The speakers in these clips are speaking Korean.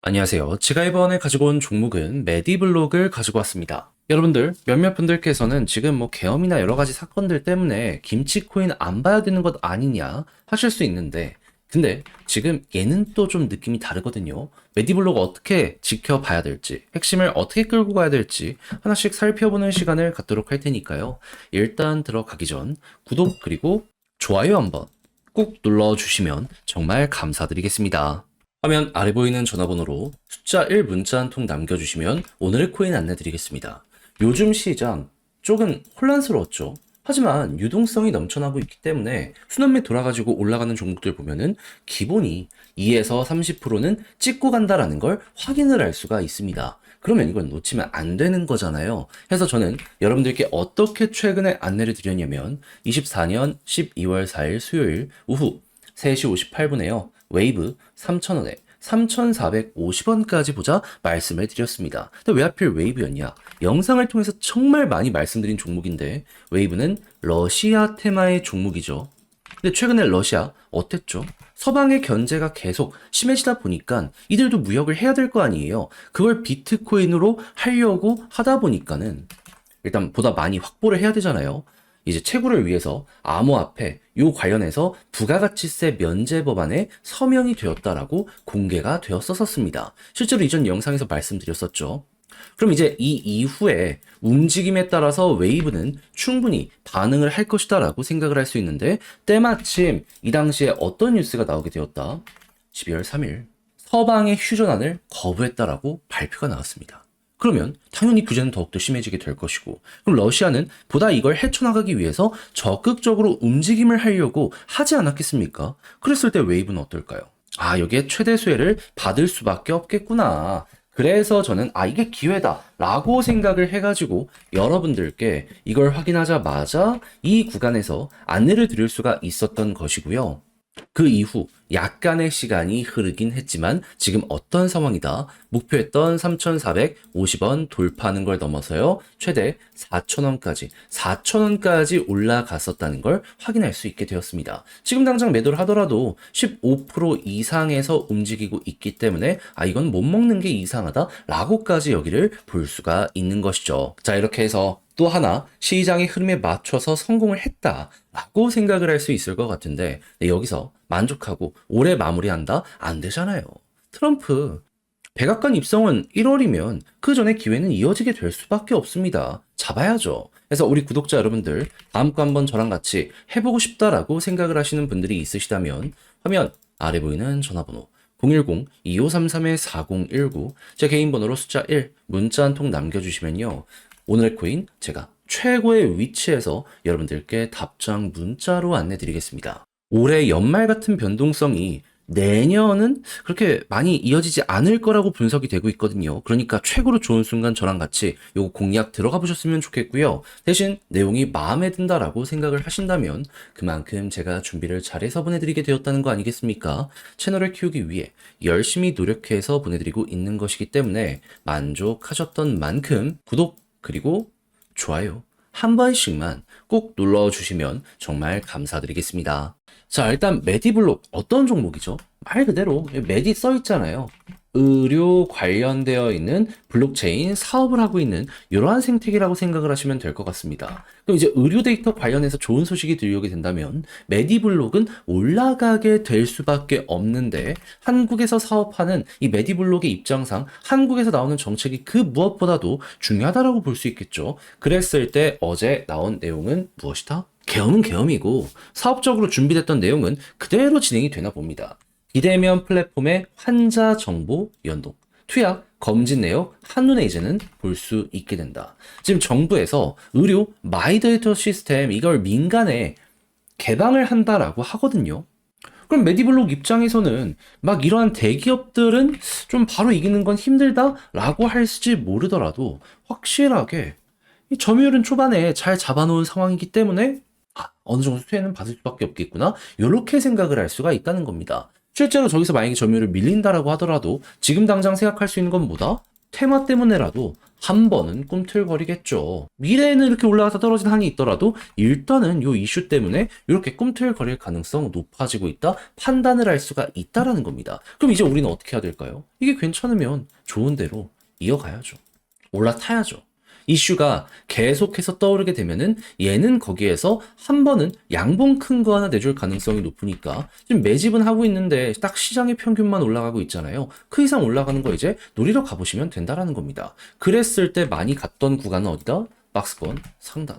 안녕하세요. 제가 이번에 가지고 온 종목은 메디블록을 가지고 왔습니다. 여러분들, 몇몇 분들께서는 지금 계엄이나 여러 가지 사건들 때문에 김치코인 안 봐야 되는 것 아니냐 하실 수 있는데, 근데 지금 얘는 또 좀 느낌이 다르거든요. 메디블록 어떻게 지켜봐야 될지, 핵심을 어떻게 끌고 가야 될지 하나씩 살펴보는 시간을 갖도록 할 테니까요. 일단 들어가기 전 구독 그리고 좋아요 한번 꼭 눌러주시면 정말 감사드리겠습니다. 화면 아래 보이는 전화번호로 숫자 1 문자 한 통 남겨주시면 오늘의 코인 안내드리겠습니다. 요즘 시장 조금 혼란스러웠죠. 하지만 유동성이 넘쳐나고 있기 때문에 순환매 돌아가지고 올라가는 종목들 보면은 기본이 2에서 30%는 찍고 간다라는 걸 확인을 할 수가 있습니다. 그러면 이건 놓치면 안 되는 거잖아요. 그래서 저는 여러분들께 어떻게 최근에 안내를 드렸냐면 24년 12월 4일 수요일 오후 3시 58분에요. 웨이브 3,000원에 3,450원까지 보자 말씀을 드렸습니다. 근데 왜 하필 웨이브였냐? 영상을 통해서 정말 많이 말씀드린 종목인데 웨이브는 러시아 테마의 종목이죠. 근데 최근에 러시아 어땠죠? 서방의 견제가 계속 심해지다 보니까 이들도 무역을 해야 될 거 아니에요. 그걸 비트코인으로 하려고 하다 보니까는 일단 보다 많이 확보를 해야 되잖아요. 이제 채굴을 위해서 암호화폐 요 관련해서 부가가치세 면제 법안에 서명이 되었다라고 공개가 되었었습니다. 실제로 이전 영상에서 말씀드렸었죠. 그럼 이제 이 이후에 움직임에 따라서 웨이브는 충분히 반응을 할 것이다라고 생각을 할 수 있는데 때마침 이 당시에 어떤 뉴스가 나오게 되었다. 12월 3일 서방의 휴전안을 거부했다라고 발표가 나왔습니다. 그러면 당연히 규제는 더욱더 심해지게 될 것이고, 그럼 러시아는 보다 이걸 헤쳐나가기 위해서 적극적으로 움직임을 하려고 하지 않았겠습니까? 그랬을 때 웨이브는 어떨까요? 아, 여기에 최대 수혜를 받을 수밖에 없겠구나. 그래서 저는 이게 기회다 라고 생각을 해가지고 여러분들께 이걸 확인하자마자 이 구간에서 안내를 드릴 수가 있었던 것이고요. 그 이후 약간의 시간이 흐르긴 했지만 지금 어떤 상황이다. 목표했던 3,450원 돌파하는 걸 넘어서요. 최대 4,000원까지 올라갔었다는 걸 확인할 수 있게 되었습니다. 지금 당장 매도를 하더라도 15% 이상에서 움직이고 있기 때문에 이건 못 먹는 게 이상하다 라고까지 여기를 볼 수가 있는 것이죠. 자, 이렇게 해서 또 하나 시장의 흐름에 맞춰서 성공을 했다라고 생각을 할 수 있을 것 같은데 여기서 만족하고 올해 마무리한다? 안 되잖아요. 트럼프 백악관 입성은 1월이면 그 전에 기회는 이어지게 될 수밖에 없습니다. 잡아야죠. 그래서 우리 구독자 여러분들 다음 거 한번 저랑 같이 해보고 싶다라고 생각을 하시는 분들이 있으시다면 화면 아래 보이는 전화번호 010-2533-4019 제 개인 번호로 숫자 1 문자 한 통 남겨주시면요. 오늘의 코인 제가 최고의 위치에서 여러분들께 답장 문자로 안내드리겠습니다. 올해 연말 같은 변동성이 내년은 그렇게 많이 이어지지 않을 거라고 분석이 되고 있거든요. 그러니까 최고로 좋은 순간 저랑 같이 요거 공략 들어가 보셨으면 좋겠고요. 대신 내용이 마음에 든다라고 생각을 하신다면 그만큼 제가 준비를 잘해서 보내드리게 되었다는 거 아니겠습니까? 채널을 키우기 위해 열심히 노력해서 보내드리고 있는 것이기 때문에 만족하셨던 만큼 구독 그리고 좋아요 한 번씩만 꼭 눌러주시면 정말 감사드리겠습니다. 자, 일단 메디블록 어떤 종목이죠? 말 그대로 메디 써 있잖아요. 의료 관련되어 있는 블록체인 사업을 하고 있는 이러한 생태계라고 생각을 하시면 될 것 같습니다. 그럼 이제 의료 데이터 관련해서 좋은 소식이 들려오게 된다면 메디블록은 올라가게 될 수밖에 없는데 한국에서 사업하는 이 메디블록의 입장상 한국에서 나오는 정책이 그 무엇보다도 중요하다라고 볼 수 있겠죠. 그랬을 때 어제 나온 내용은 무엇이다? 계엄은 계엄이고 사업적으로 준비됐던 내용은 그대로 진행이 되나 봅니다. 비대면 플랫폼의 환자 정보 연동, 투약, 검진 내역 한눈에 이제는 볼 수 있게 된다. 지금 정부에서 의료 마이데이터 시스템 이걸 민간에 개방을 한다라고 하거든요. 그럼 메디블록 입장에서는 막 이러한 대기업들은 좀 바로 이기는 건 힘들다라고 할지 모르더라도 확실하게 이 점유율은 초반에 잘 잡아놓은 상황이기 때문에 어느 정도 수혜는 받을 수밖에 없겠구나. 이렇게 생각을 할 수가 있다는 겁니다. 실제로 저기서 만약에 점유율을 밀린다라고 하더라도 지금 당장 생각할 수 있는 건 뭐다? 테마 때문에라도 한 번은 꿈틀거리겠죠. 미래에는 이렇게 올라가서 떨어진 한이 있더라도 일단은 요 이슈 때문에 이렇게 꿈틀거릴 가능성 높아지고 있다 판단을 할 수가 있다라는 겁니다. 그럼 이제 우리는 어떻게 해야 될까요? 이게 괜찮으면 좋은 대로 이어가야죠. 올라타야죠. 이슈가 계속해서 떠오르게 되면은 얘는 거기에서 한 번은 양봉 큰 거 하나 내줄 가능성이 높으니까 지금 매집은 하고 있는데 딱 시장의 평균만 올라가고 있잖아요. 그 이상 올라가는 거 이제 노리러 가보시면 된다라는 겁니다. 그랬을 때 많이 갔던 구간은 어디다? 박스권 상단.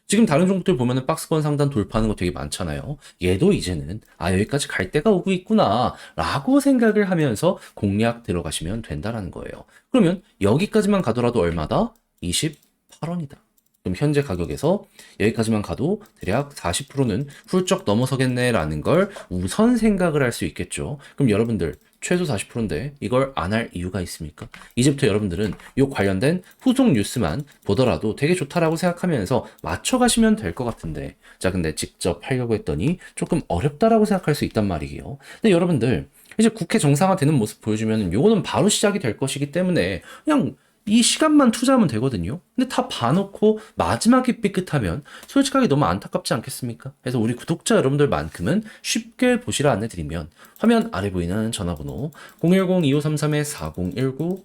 지금 다른 종목들 보면은 박스권 상단 돌파하는 거 되게 많잖아요. 얘도 이제는 여기까지 갈 때가 오고 있구나 라고 생각을 하면서 공략 들어가시면 된다라는 거예요. 그러면 여기까지만 가더라도 얼마다? 28원이다. 그럼 현재 가격에서 여기까지만 가도 대략 40%는 훌쩍 넘어서겠네라는 걸 우선 생각을 할 수 있겠죠. 그럼 여러분들 최소 40%인데 이걸 안 할 이유가 있습니까? 이제부터 여러분들은 이 관련된 후속 뉴스만 보더라도 되게 좋다라고 생각하면서 맞춰가시면 될 것 같은데, 자 근데 직접 하려고 했더니 조금 어렵다라고 생각할 수 있단 말이에요. 근데 여러분들 이제 국회 정상화되는 모습 보여주면 요거는 바로 시작이 될 것이기 때문에 그냥 이 시간만 투자하면 되거든요. 근데 다 봐놓고 마지막에 삐끗하면 솔직하게 너무 안타깝지 않겠습니까? 그래서 우리 구독자 여러분들만큼은 쉽게 보시라 안내드리면 화면 아래 보이는 전화번호 010-2533-4019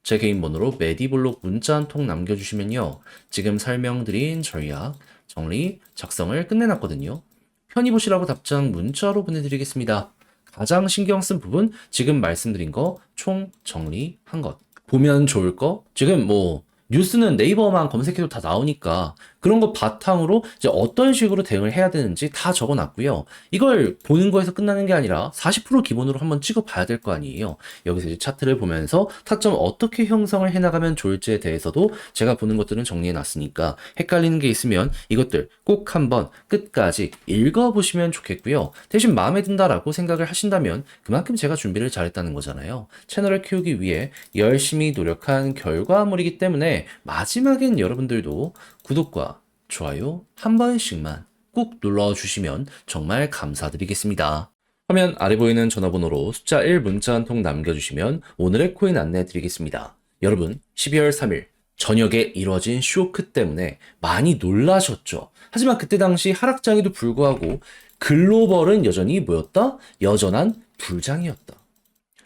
제 개인 번호로 메디블록 문자 한 통 남겨주시면요. 지금 설명드린 전략, 정리, 작성을 끝내놨거든요. 편히 보시라고 답장 문자로 보내드리겠습니다. 가장 신경 쓴 부분, 지금 말씀드린 거 총 정리한 것. 보면 좋을 거? 지금 뭐 뉴스는 네이버만 검색해도 다 나오니까 그런 거 바탕으로 이제 어떤 식으로 대응을 해야 되는지 다 적어놨고요. 이걸 보는 거에서 끝나는 게 아니라 40% 기본으로 한번 찍어봐야 될 거 아니에요. 여기서 이제 차트를 보면서 타점 어떻게 형성을 해나가면 좋을지에 대해서도 제가 보는 것들은 정리해놨으니까 헷갈리는 게 있으면 이것들 꼭 한번 끝까지 읽어보시면 좋겠고요. 대신 마음에 든다라고 생각을 하신다면 그만큼 제가 준비를 잘했다는 거잖아요. 채널을 키우기 위해 열심히 노력한 결과물이기 때문에 마지막엔 여러분들도 구독과 좋아요 한 번씩만 꼭 눌러주시면 정말 감사드리겠습니다. 화면 아래 보이는 전화번호로 숫자 1 문자 한 통 남겨주시면 오늘의 코인 안내 드리겠습니다. 여러분 12월 3일 저녁에 이뤄진 쇼크 때문에 많이 놀라셨죠? 하지만 그때 당시 하락장에도 불구하고 글로벌은 여전히 뭐였다? 여전한 불장이었다.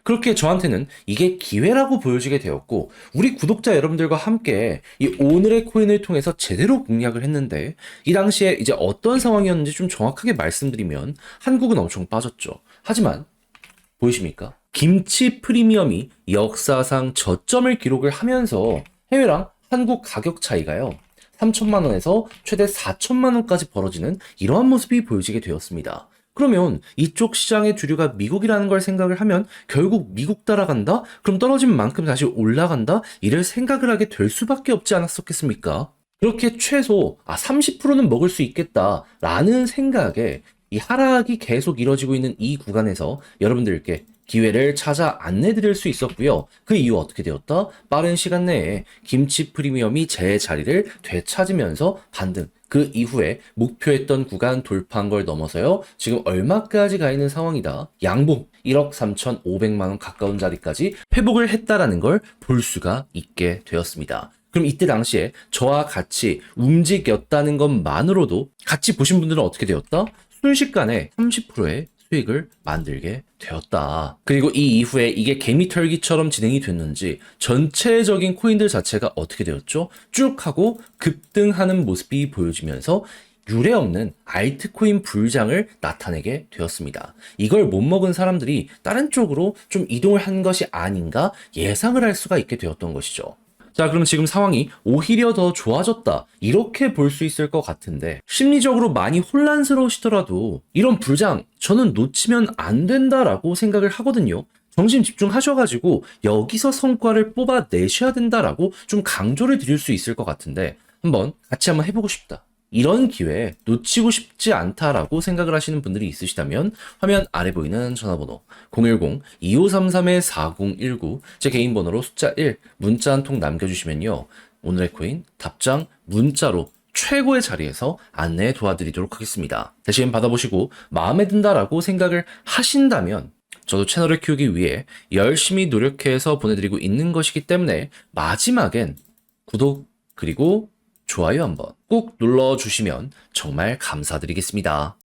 그렇게 저한테는 이게 기회라고 보여지게 되었고 우리 구독자 여러분들과 함께 이 오늘의 코인을 통해서 제대로 공략을 했는데 이 당시에 이제 어떤 상황이었는지 좀 정확하게 말씀드리면 한국은 엄청 빠졌죠. 하지만 보이십니까? 김치 프리미엄이 역사상 저점을 기록을 하면서 해외랑 한국 가격 차이가요. 3천만 원에서 최대 4천만 원까지 벌어지는 이러한 모습이 보여지게 되었습니다. 그러면 이쪽 시장의 주류가 미국이라는 걸 생각을 하면 결국 미국 따라간다? 그럼 떨어진 만큼 다시 올라간다? 이를 생각을 하게 될 수밖에 없지 않았었겠습니까? 그렇게 최소 30%는 먹을 수 있겠다라는 생각에 이 하락이 계속 이뤄지고 있는 이 구간에서 여러분들께 기회를 찾아 안내드릴 수 있었고요. 그 이후 어떻게 되었다? 빠른 시간 내에 김치 프리미엄이 제 자리를 되찾으면서 반등. 그 이후에 목표했던 구간 돌파한 걸 넘어서요. 지금 얼마까지 가 있는 상황이다. 양봉 1억 3,500만 원 가까운 자리까지 회복을 했다라는 걸 볼 수가 있게 되었습니다. 그럼 이때 당시에 저와 같이 움직였다는 것만으로도 같이 보신 분들은 어떻게 되었다? 순식간에 30%의 수익을 만들게 되었다. 그리고 이 이후에 이게 개미털기처럼 진행이 됐는지 전체적인 코인들 자체가 어떻게 되었죠? 쭉 하고 급등하는 모습이 보여지면서 유례없는 알트코인 불장을 나타내게 되었습니다. 이걸 못 먹은 사람들이 다른 쪽으로 좀 이동을 한 것이 아닌가 예상을 할 수가 있게 되었던 것이죠. 자, 그럼 지금 상황이 오히려 더 좋아졌다. 이렇게 볼 수 있을 것 같은데 심리적으로 많이 혼란스러우시더라도 이런 불장 저는 놓치면 안 된다라고 생각을 하거든요. 정신 집중하셔가지고 여기서 성과를 뽑아내셔야 된다라고 좀 강조를 드릴 수 있을 것 같은데 같이 한번 해보고 싶다. 이런 기회 놓치고 싶지 않다라고 생각을 하시는 분들이 있으시다면 화면 아래 보이는 전화번호 010-2533-4019 제 개인 번호로 숫자 1 문자 한 통 남겨주시면요. 오늘의 코인 답장 문자로 최고의 자리에서 안내 도와드리도록 하겠습니다. 대신 받아보시고 마음에 든다라고 생각을 하신다면 저도 채널을 키우기 위해 열심히 노력해서 보내드리고 있는 것이기 때문에 마지막엔 구독 그리고 좋아요 한번 꼭 눌러주시면 정말 감사드리겠습니다.